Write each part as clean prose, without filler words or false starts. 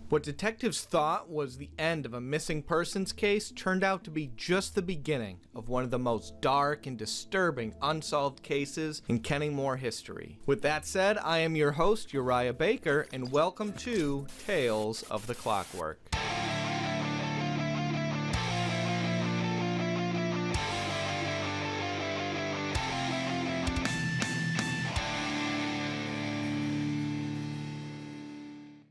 What detectives thought was the end of a missing persons case turned out to be just the beginning of one of the most dark and disturbing unsolved cases in Kenmore history. With that said, I am your host, Uriah Baker, and welcome to Tales of the Clockwork.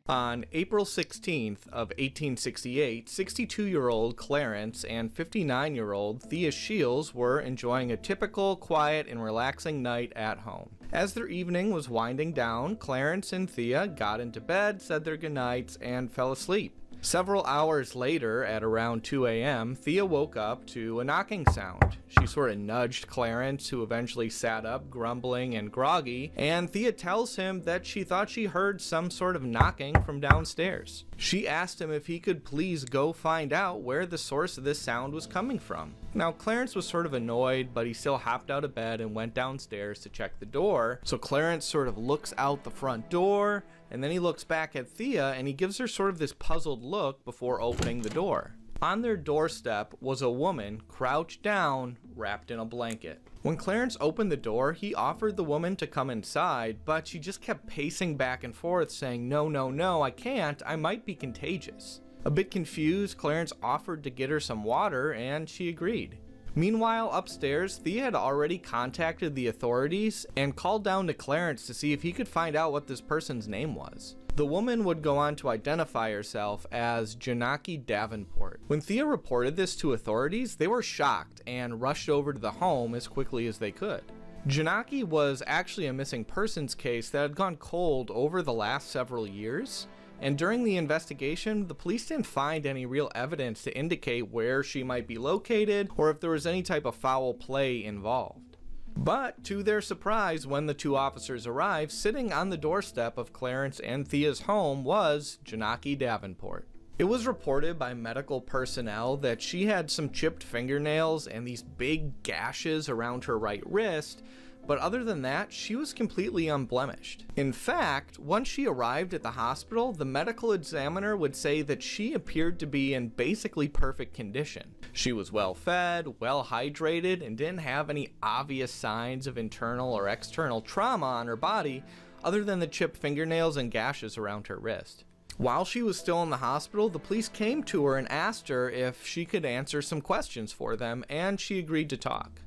On April 16th of 1868, 62-year-old Clarence and 59-year-old Thea Shields were enjoying a typical, quiet, and relaxing night at home. As their evening was winding down, Clarence and Thea got into bed, said their goodnights, and fell asleep. Several hours later, at around 2 a.m., Thea woke up to a knocking sound. She sort of nudged Clarence, who eventually sat up, grumbling and groggy, and Thea tells him that she thought she heard some sort of knocking from downstairs. She asked him if he could please go find out where the source of this sound was coming from. Now, Clarence was sort of annoyed, but he still hopped out of bed and went downstairs to check the door. So Clarence sort of looks out the front door, and then he looks back at Thea and he gives her sort of this puzzled look before opening the door. On their doorstep was a woman crouched down, wrapped in a blanket. When Clarence opened the door, he offered the woman to come inside, but she just kept pacing back and forth saying, No, I can't, I might be contagious. A bit confused, Clarence offered to get her some water and she agreed. Meanwhile, upstairs, Thea had already contacted the authorities and called down to Clarence to see if he could find out what this person's name was. The woman would go on to identify herself as Janaki Davenport. When Thea reported this to authorities, they were shocked and rushed over to the home as quickly as they could. Janaki was actually a missing persons case that had gone cold over the last several years. And during the investigation, the police didn't find any real evidence to indicate where she might be located or if there was any type of foul play involved. But to their surprise, when the two officers arrived, sitting on the doorstep of Clarence and Thea's home was Janaki Davenport. It was reported by medical personnel that she had some chipped fingernails and these big gashes around her right wrist, but other than that, she was completely unblemished. In fact, once she arrived at the hospital, the medical examiner would say that she appeared to be in basically perfect condition. She was well fed, well hydrated, and didn't have any obvious signs of internal or external trauma on her body, other than the chipped fingernails and gashes around her wrist. While she was still in the hospital, the police came to her and asked her if she could answer some questions for them, and she agreed to talk.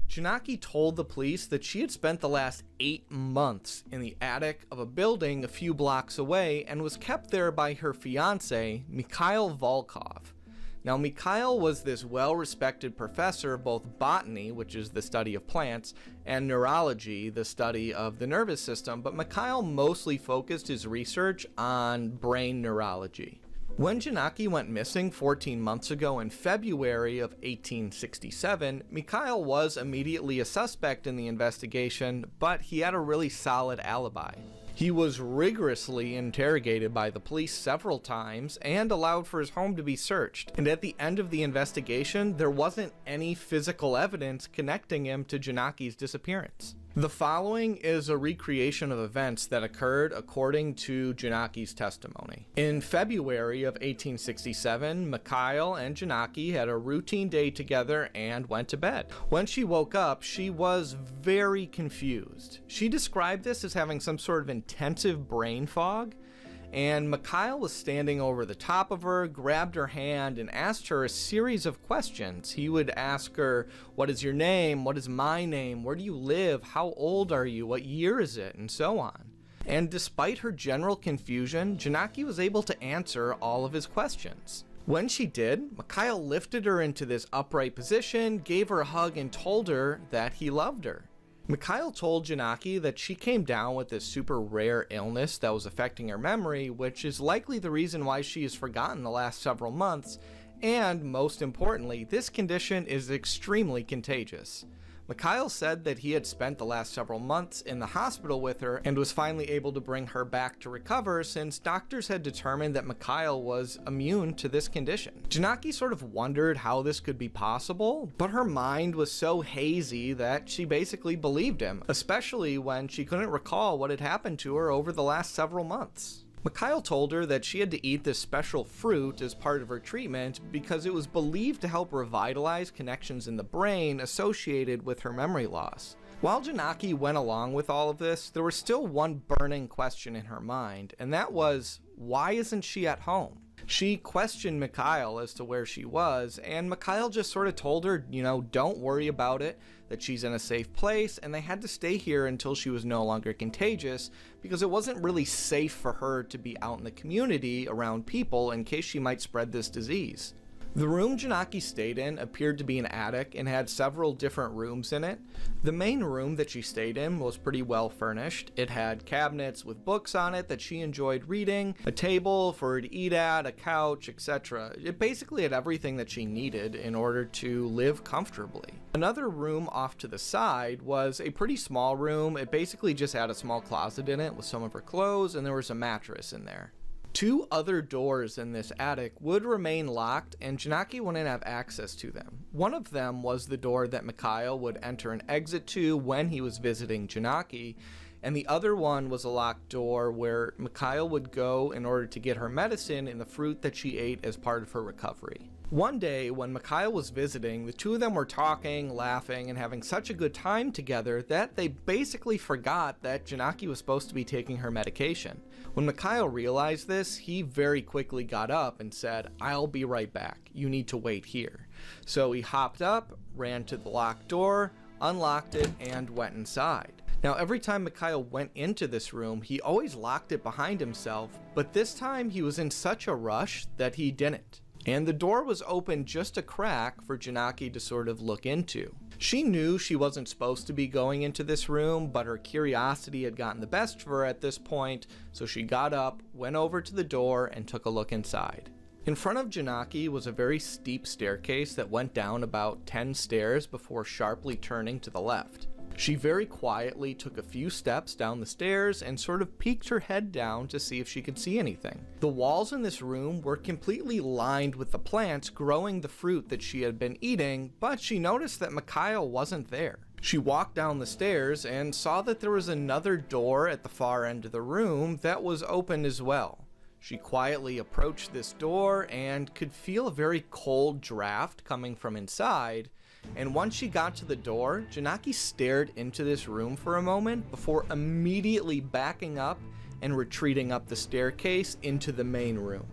Janaki told the police that she had spent the last 8 months in the attic of a building a few blocks away and was kept there by her fiancé, Mikhail Volkov. Now, Mikhail was this well-respected professor of both botany, which is the study of plants, and neurology, the study of the nervous system, but Mikhail mostly focused his research on brain neurology. When Janaki went missing 14 months ago in February of 1867, Mikhail was immediately a suspect in the investigation, but he had a really solid alibi. He was rigorously interrogated by the police several times and allowed for his home to be searched. And at the end of the investigation, there wasn't any physical evidence connecting him to Janaki's disappearance. The following is a recreation of events that occurred according to Janaki's testimony. In February of 1867, Mikhail and Janaki had a routine day together and went to bed. When she woke up, she was very confused. She described this as having some sort of intensive brain fog, and Mikhail was standing over the top of her, grabbed her hand, and asked her a series of questions. He would ask her, "What is your name? What is my name? Where do you live? How old are you? What year is it?" and so on. And despite her general confusion, Janaki was able to answer all of his questions. When she did, Mikhail lifted her into this upright position, gave her a hug, and told her that he loved her. Mikhail told Janaki that she came down with this super rare illness that was affecting her memory, which is likely the reason why she has forgotten the last several months, and most importantly, this condition is extremely contagious. Mikhail said that he had spent the last several months in the hospital with her and was finally able to bring her back to recover since doctors had determined that Mikhail was immune to this condition. Janaki sort of wondered how this could be possible, but her mind was so hazy that she basically believed him, especially when she couldn't recall what had happened to her over the last several months. Mikhail told her that she had to eat this special fruit as part of her treatment because it was believed to help revitalize connections in the brain associated with her memory loss. While Janaki went along with all of this, there was still one burning question in her mind, and that was, why isn't she at home? She questioned Mikhail as to where she was, and Mikhail just sort of told her, don't worry about it, that she's in a safe place, and they had to stay here until she was no longer contagious, because it wasn't really safe for her to be out in the community around people in case she might spread this disease. The room Janaki stayed in appeared to be an attic and had several different rooms in it. The main room that she stayed in was pretty well furnished. It had cabinets with books on it that she enjoyed reading, a table for her to eat at, a couch, etc. It basically had everything that she needed in order to live comfortably. Another room off to the side was a pretty small room. It basically just had a small closet in it with some of her clothes, and there was a mattress in there. Two other doors in this attic would remain locked, and Janaki wouldn't have access to them. One of them was the door that Mikhail would enter and exit to when he was visiting Janaki, and the other one was a locked door where Mikhail would go in order to get her medicine and the fruit that she ate as part of her recovery. One day, when Mikhail was visiting, the two of them were talking, laughing, and having such a good time together that they basically forgot that Janaki was supposed to be taking her medication. When Mikhail realized this, he very quickly got up and said, "I'll be right back. You need to wait here." So he hopped up, ran to the locked door, unlocked it, and went inside. Now, every time Mikhail went into this room, he always locked it behind himself, but this time he was in such a rush that he didn't. And the door was open just a crack for Janaki to sort of look into. She knew she wasn't supposed to be going into this room, but her curiosity had gotten the best of her at this point, so she got up, went over to the door, and took a look inside. In front of Janaki was a very steep staircase that went down about 10 stairs before sharply turning to the left. She very quietly took a few steps down the stairs and sort of peeked her head down to see if she could see anything. The walls in this room were completely lined with the plants growing the fruit that she had been eating, but she noticed that Mikhail wasn't there. She walked down the stairs and saw that there was another door at the far end of the room that was open as well. She quietly approached this door and could feel a very cold draft coming from inside. And once she got to the door, Janaki stared into this room for a moment before immediately backing up and retreating up the staircase into the main room.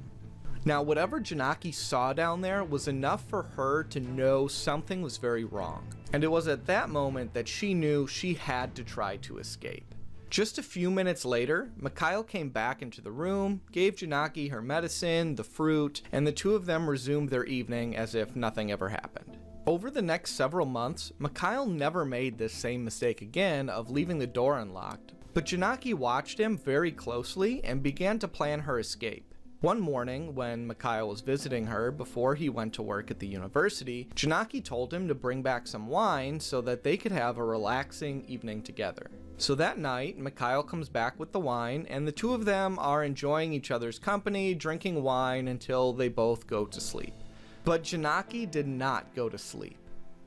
Now, whatever Janaki saw down there was enough for her to know something was very wrong. And it was at that moment that she knew she had to try to escape. Just a few minutes later, Mikhail came back into the room, gave Janaki her medicine, the fruit, and the two of them resumed their evening as if nothing ever happened. Over the next several months, Mikhail never made this same mistake again of leaving the door unlocked, but Janaki watched him very closely and began to plan her escape. One morning, when Mikhail was visiting her before he went to work at the university, Janaki told him to bring back some wine so that they could have a relaxing evening together. So that night, Mikhail comes back with the wine, and the two of them are enjoying each other's company, drinking wine until they both go to sleep. But Janaki did not go to sleep.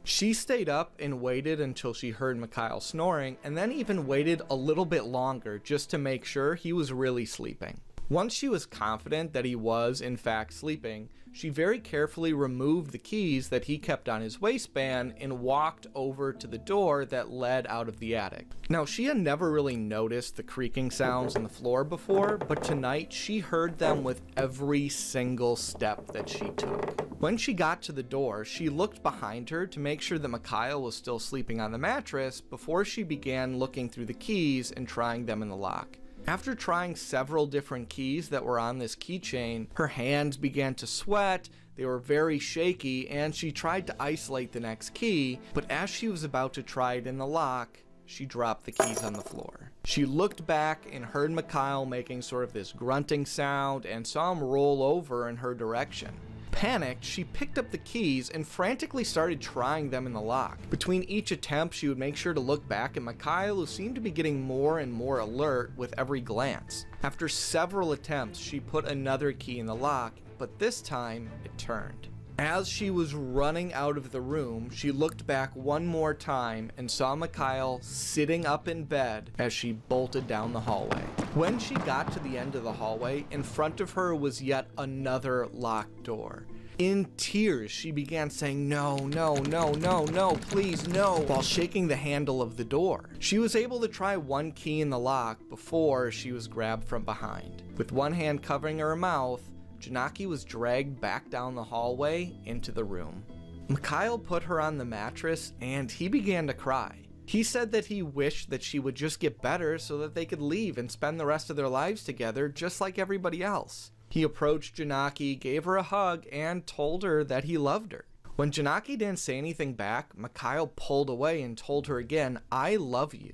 She stayed up and waited until she heard Mikhail snoring, and then even waited a little bit longer just to make sure he was really sleeping. Once she was confident that he was in fact sleeping, she very carefully removed the keys that he kept on his waistband and walked over to the door that led out of the attic. Now, she had never really noticed the creaking sounds on the floor before, but tonight she heard them with every single step that she took. When she got to the door, she looked behind her to make sure that Mikhail was still sleeping on the mattress before she began looking through the keys and trying them in the lock. After trying several different keys that were on this keychain, her hands began to sweat, they were very shaky, and she tried to isolate the next key, but as she was about to try it in the lock, she dropped the keys on the floor. She looked back and heard Mikhail making sort of this grunting sound and saw him roll over in her direction. Panicked, she picked up the keys and frantically started trying them in the lock. Between each attempt, she would make sure to look back at Mikhail, who seemed to be getting more and more alert with every glance. After several attempts, she put another key in the lock, but this time, it turned. As she was running out of the room, she looked back one more time and saw Mikhail sitting up in bed as she bolted down the hallway. When she got to the end of the hallway, in front of her was yet another locked door. In tears, she began saying, "No, no, no, no, no, please, no," while shaking the handle of the door. She was able to try one key in the lock before she was grabbed from behind. With one hand covering her mouth, Janaki was dragged back down the hallway into the room. Mikhail put her on the mattress and he began to cry. He said that he wished that she would just get better so that they could leave and spend the rest of their lives together just like everybody else. He approached Janaki, gave her a hug, and told her that he loved her. When Janaki didn't say anything back, Mikhail pulled away and told her again, "I love you."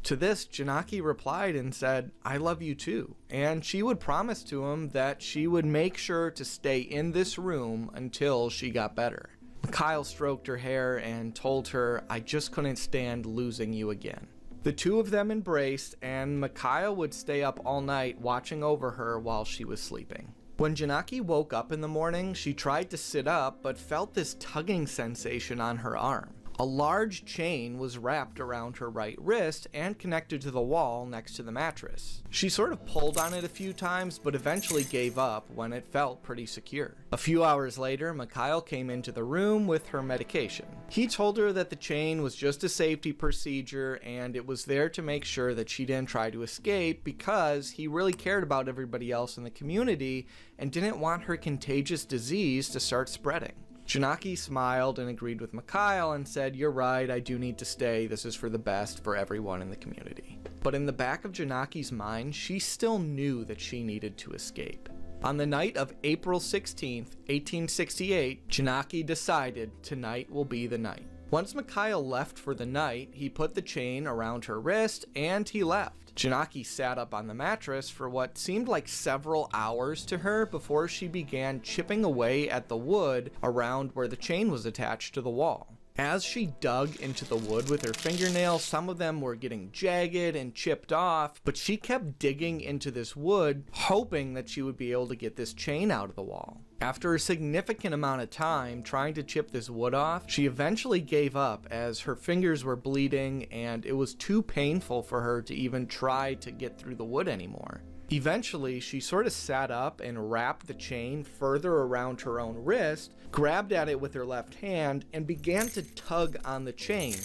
To this, Janaki replied and said, "I love you too." And she would promise to him that she would make sure to stay in this room until she got better. Mikhail stroked her hair and told her, "I just couldn't stand losing you again." The two of them embraced, and Mikhail would stay up all night watching over her while she was sleeping. When Janaki woke up in the morning, she tried to sit up but felt this tugging sensation on her arm. A large chain was wrapped around her right wrist and connected to the wall next to the mattress. She sort of pulled on it a few times, but eventually gave up when it felt pretty secure. A few hours later, Mikhail came into the room with her medication. He told her that the chain was just a safety procedure and it was there to make sure that she didn't try to escape because he really cared about everybody else in the community and didn't want her contagious disease to start spreading. Janaki smiled and agreed with Mikhail and said, "You're right, I do need to stay. This is for the best for everyone in the community." But in the back of Janaki's mind, she still knew that she needed to escape. On the night of April 16th, 1868, Janaki decided tonight will be the night. Once Mikhail left for the night, he put the chain around her wrist and he left. Janaki sat up on the mattress for what seemed like several hours to her before she began chipping away at the wood around where the chain was attached to the wall. As she dug into the wood with her fingernails, some of them were getting jagged and chipped off, but she kept digging into this wood, hoping that she would be able to get this chain out of the wall. After a significant amount of time trying to chip this wood off, she eventually gave up as her fingers were bleeding and it was too painful for her to even try to get through the wood anymore. Eventually, she sort of sat up and wrapped the chain further around her own wrist, grabbed at it with her left hand, and began to tug on the chain.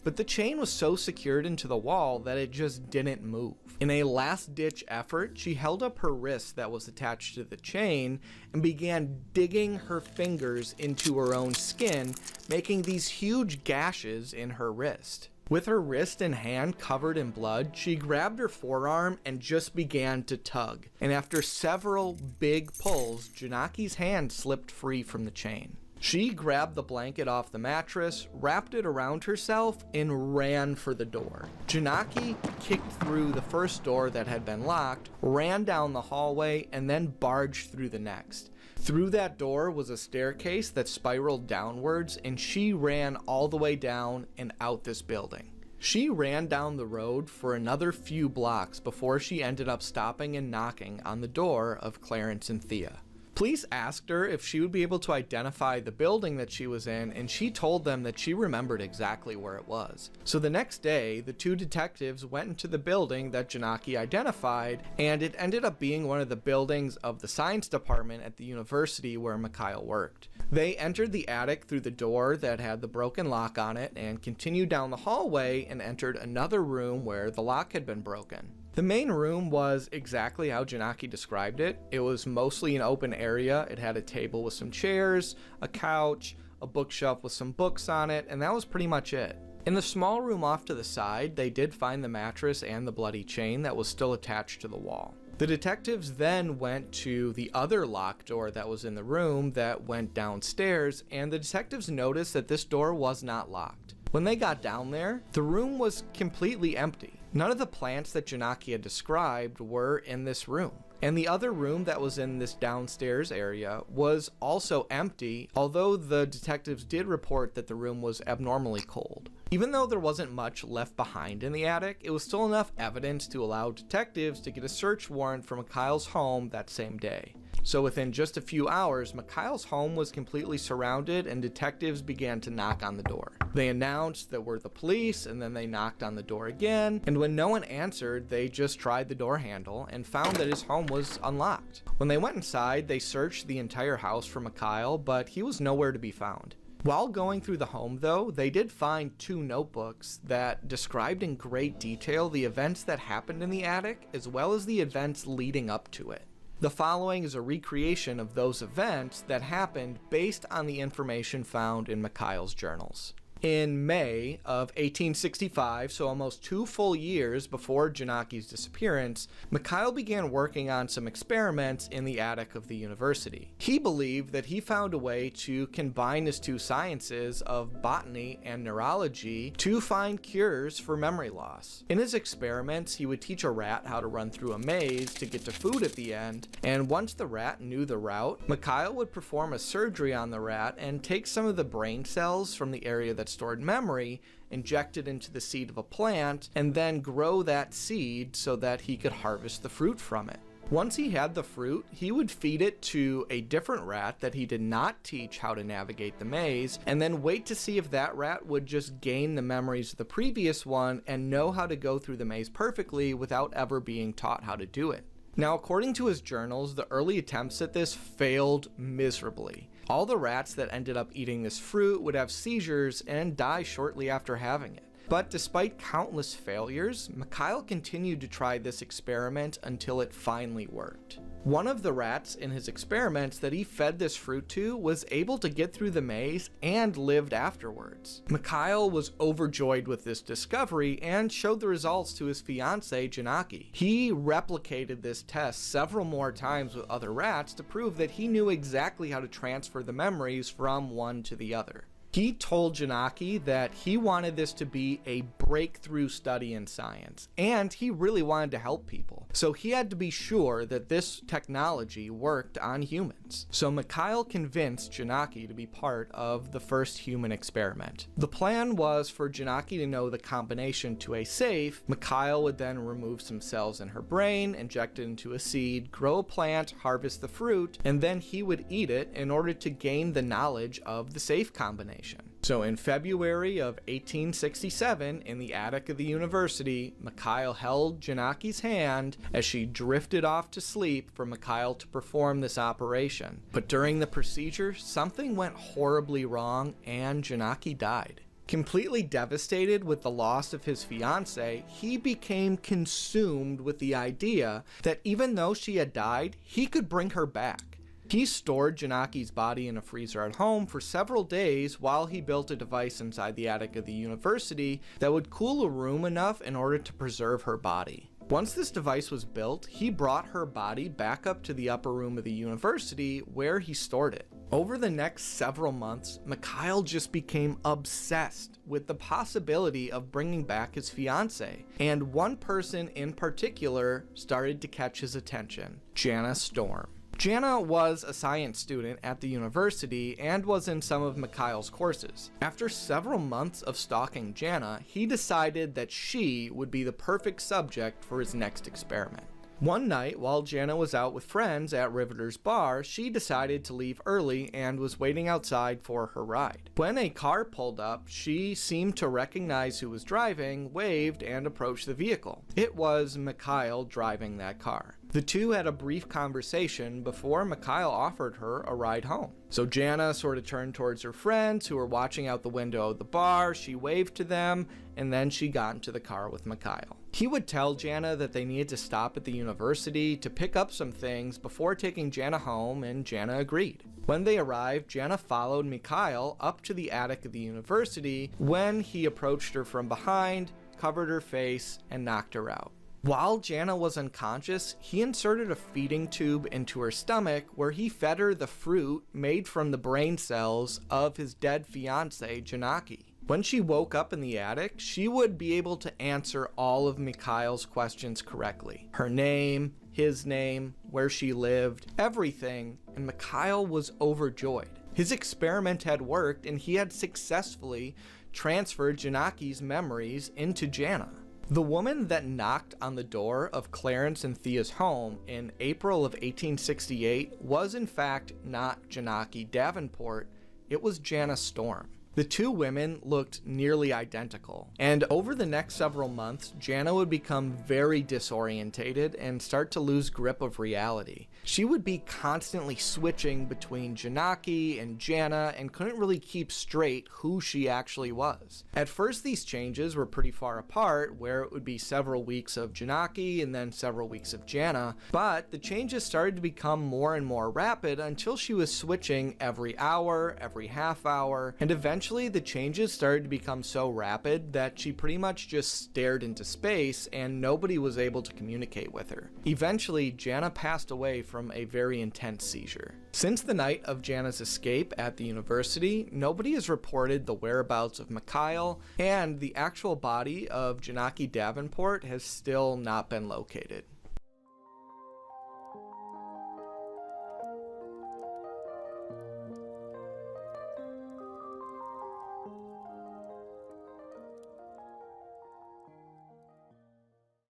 But the chain was so secured into the wall that it just didn't move. In a last-ditch effort, she held up her wrist that was attached to the chain and began digging her fingers into her own skin, making these huge gashes in her wrist. With her wrist and hand covered in blood, she grabbed her forearm and just began to tug. And after several big pulls, Janaki's hand slipped free from the chain. She grabbed the blanket off the mattress, wrapped it around herself, and ran for the door. Janaki kicked through the first door that had been locked, ran down the hallway, and then barged through the next. Through that door was a staircase that spiraled downwards, and she ran all the way down and out this building. She ran down the road for another few blocks before she ended up stopping and knocking on the door of Clarence and Thea. Police asked her if she would be able to identify the building that she was in, and she told them that she remembered exactly where it was. So the next day, the two detectives went into the building that Janaki identified, and it ended up being one of the buildings of the science department at the university where Mikhail worked. They entered the attic through the door that had the broken lock on it and continued down the hallway and entered another room where the lock had been broken. The main room was exactly how Janaki described it. It was mostly an open area. It had a table with some chairs, a couch, a bookshelf with some books on it, and that was pretty much it. In the small room off to the side, they did find the mattress and the bloody chain that was still attached to the wall. The detectives then went to the other locked door that was in the room that went downstairs, and the detectives noticed that this door was not locked. When they got down there, the room was completely empty. None of the plants that Janaki had described were in this room. And the other room that was in this downstairs area was also empty, although the detectives did report that the room was abnormally cold. Even though there wasn't much left behind in the attic, it was still enough evidence to allow detectives to get a search warrant for Mikhail's home that same day. So within just a few hours, Mikhail's home was completely surrounded and detectives began to knock on the door. They announced that we're the police, and then they knocked on the door again, and when no one answered, they just tried the door handle and found that his home was unlocked. When they went inside, they searched the entire house for Mikhail, but he was nowhere to be found. While going through the home, though, they did find 2 notebooks that described in great detail the events that happened in the attic, as well as the events leading up to it. The following is a recreation of those events that happened based on the information found in Mikhail's journals. In May of 1865, so almost 2 full years before Janaki's disappearance, Mikhail began working on some experiments in the attic of the university. He believed that he found a way to combine his 2 sciences of botany and neurology to find cures for memory loss. In his experiments, he would teach a rat how to run through a maze to get to food at the end, and once the rat knew the route, Mikhail would perform a surgery on the rat and take some of the brain cells from the area that stored memory, inject it into the seed of a plant, and then grow that seed so that he could harvest the fruit from it. Once he had the fruit, he would feed it to a different rat that he did not teach how to navigate the maze, and then wait to see if that rat would just gain the memories of the previous one and know how to go through the maze perfectly without ever being taught how to do it. Now, according to his journals, the early attempts at this failed miserably. All the rats that ended up eating this fruit would have seizures and die shortly after having it. But despite countless failures, Mikhail continued to try this experiment until it finally worked. One of the rats in his experiments that he fed this fruit to was able to get through the maze and lived afterwards. Mikhail was overjoyed with this discovery and showed the results to his fiancée Janaki. He replicated this test several more times with other rats to prove that he knew exactly how to transfer the memories from one to the other. He told Janaki that he wanted this to be a breakthrough study in science, and he really wanted to help people. So he had to be sure that this technology worked on humans. So Mikhail convinced Janaki to be part of the first human experiment. The plan was for Janaki to know the combination to a safe. Mikhail would then remove some cells in her brain, inject it into a seed, grow a plant, harvest the fruit, and then he would eat it in order to gain the knowledge of the safe combination. So in February of 1867, in the attic of the university, Mikhail held Janaki's hand as she drifted off to sleep for Mikhail to perform this operation. But during the procedure, something went horribly wrong and Janaki died. Completely devastated with the loss of his fiancée, he became consumed with the idea that even though she had died, he could bring her back. He stored Janaki's body in a freezer at home for several days while he built a device inside the attic of the university that would cool a room enough in order to preserve her body. Once this device was built, he brought her body back up to the upper room of the university where he stored it. Over the next several months, Mikhail just became obsessed with the possibility of bringing back his fiancée, and one person in particular started to catch his attention: Jana Storm. Jana was a science student at the university and was in some of Mikhail's courses. After several months of stalking Jana, he decided that she would be the perfect subject for his next experiment. One night, while Jana was out with friends at Riveter's Bar, she decided to leave early and was waiting outside for her ride. When a car pulled up, she seemed to recognize who was driving, waved, and approached the vehicle. It was Mikhail driving that car. The two had a brief conversation before Mikhail offered her a ride home. So Jana sort of turned towards her friends who were watching out the window of the bar. She waved to them, and then she got into the car with Mikhail. He would tell Jana that they needed to stop at the university to pick up some things before taking Jana home, and Jana agreed. When they arrived, Jana followed Mikhail up to the attic of the university when he approached her from behind, covered her face, and knocked her out. While Jana was unconscious, he inserted a feeding tube into her stomach where he fed her the fruit made from the brain cells of his dead fiancée, Janaki. When she woke up in the attic, she would be able to answer all of Mikhail's questions correctly. Her name, his name, where she lived, everything, and Mikhail was overjoyed. His experiment had worked and he had successfully transferred Janaki's memories into Jana. The woman that knocked on the door of Clarence and Thea's home in April of 1868 was in fact not Janaki Davenport, it was Jana Storm. The two women looked nearly identical, and over the next several months, Jana would become very disorientated and start to lose grip of reality. She would be constantly switching between Janaki and Jana and couldn't really keep straight who she actually was. At first, these changes were pretty far apart, where it would be several weeks of Janaki and then several weeks of Jana, but the changes started to become more and more rapid until she was switching every hour, every half hour, and eventually the changes started to become so rapid that she pretty much just stared into space and nobody was able to communicate with her. Eventually, Jana passed away from a very intense seizure. Since the night of Jana's escape at the university, nobody has reported the whereabouts of Mikhail, and the actual body of Janaki Davenport has still not been located.